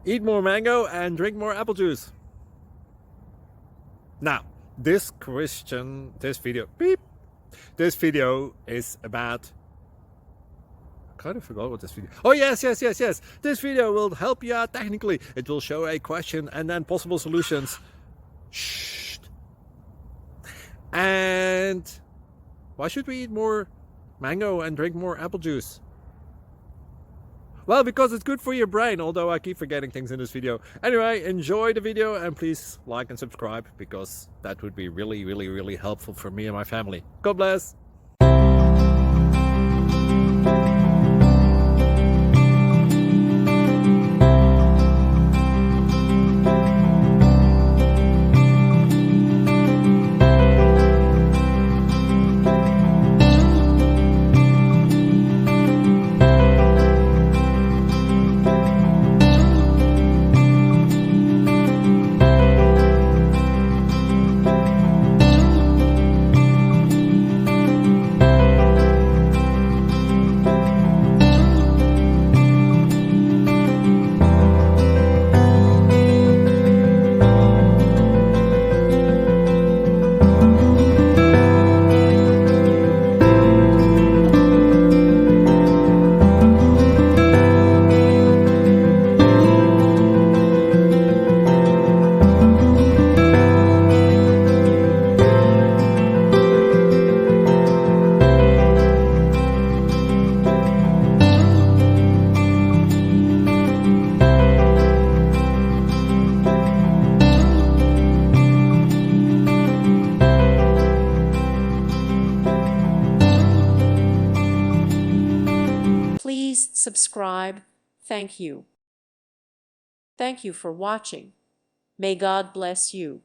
Eat more mango and drink more apple juice. Now, this video is about, I kind of forgot what this video. Oh yes. This video will help you out technically. It will show a question and then possible solutions. Shh. And why should we eat more mango and drink more apple juice? Well, because it's good for your brain, although I keep forgetting things in this video. Anyway, enjoy the video and please like and subscribe, because that would be really helpful for me and my family. God bless! Please subscribe. Thank you. Thank you for watching. May God bless you.